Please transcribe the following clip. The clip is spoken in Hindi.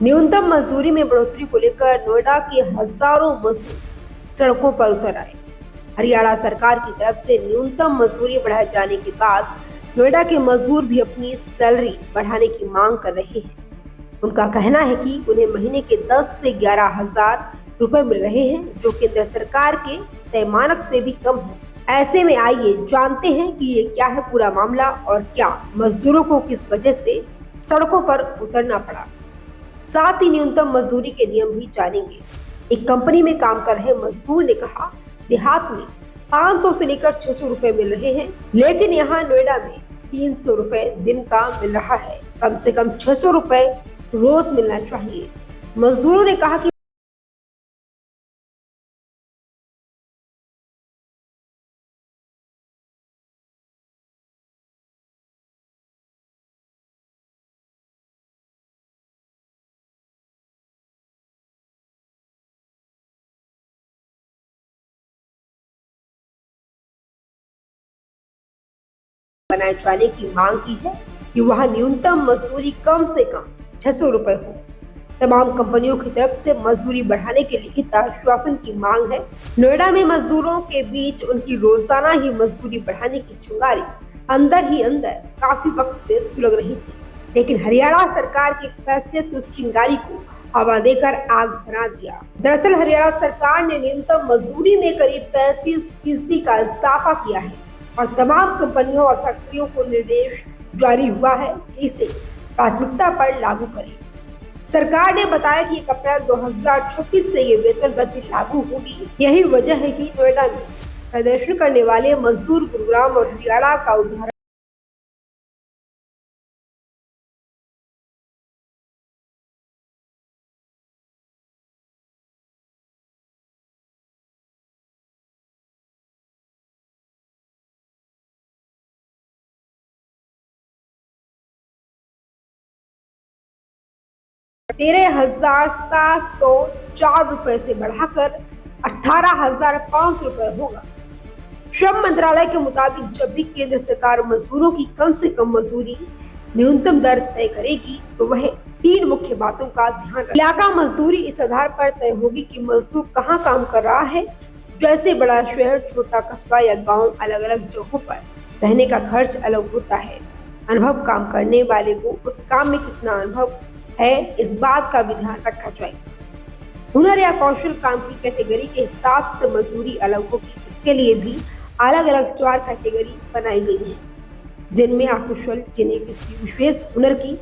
न्यूनतम मजदूरी में बढ़ोतरी को लेकर नोएडा के हजारों मजदूर सड़कों पर उतर आए। हरियाणा सरकार की तरफ से न्यूनतम मजदूरी बढ़ाए जाने के बाद नोएडा के मजदूर भी अपनी सैलरी बढ़ाने की मांग कर रहे हैं। उनका कहना है कि उन्हें महीने के 10 से 11 हजार रुपए मिल रहे हैं, जो केंद्र सरकार के तय मानक से भी कम है। ऐसे में आइए जानते हैं कि ये क्या है पूरा मामला और क्या मजदूरों को किस वजह से सड़कों पर उतरना पड़ा। साथ ही न्यूनतम मजदूरी के नियम भी जानेंगे। एक कंपनी में काम कर रहे मजदूर ने कहा, देहात में 500 से लेकर 600 रुपए मिल रहे हैं, लेकिन यहाँ नोएडा में 300 रुपए दिन का मिल रहा है। कम से कम 600 रुपए रोज मिलना चाहिए। मजदूरों ने कहा कि बनाए जाने की मांग की है कि वहां न्यूनतम मजदूरी कम से कम 600 रुपए हो। तमाम कंपनियों की तरफ से मजदूरी बढ़ाने के लिखित आश्वासन की मांग है। नोएडा में मजदूरों के बीच उनकी रोजाना ही मजदूरी बढ़ाने की चिंगारी अंदर ही अंदर काफी वक्त से सुलग रही थी, लेकिन हरियाणा सरकार के फैसले से उस चिंगारी को हवा देकर आग बना दिया। दरअसल हरियाणा सरकार ने न्यूनतम मजदूरी में करीब 35% का इजाफा किया है और तमाम कंपनियों और फैक्ट्रियों को निर्देश जारी हुआ है कि इसे प्राथमिकता पर लागू करें। सरकार ने बताया कि 1 अप्रैल 2026 से ये वेतन वृद्धि लागू होगी। यही वजह है कि नोएडा में प्रदर्शन करने वाले मजदूर गुरुग्राम और हरियाणा का उदाहरण 13,704 रुपए से बढ़ाकर 18,500 रुपए होगा। श्रम मंत्रालय के मुताबिक जब भी केंद्र सरकार मजदूरों की कम से कम मजदूरी न्यूनतम दर तय करेगी तो वह 3 मुख्य बातों का ध्यान रखेगी। इलाका मजदूरी इस आधार पर तय होगी कि मजदूर कहाँ काम कर रहा है, जैसे बड़ा शहर, छोटा कस्बा या गांव। अलग अलग जगहों पर रहने का खर्च अलग होता है। अनुभव काम करने वाले को उस काम में कितना अनुभव है, इस बात का भी ध्यान रखा जाएगा। हुनर या कौशल काम की कैटेगरी के हिसाब से मजदूरी अलग होगी। इसके लिए भी अलग अलग 4 कैटेगरी बनाई गई हैं, जिनमें अकुशल, जिन्हें किसी विशेष हुनर की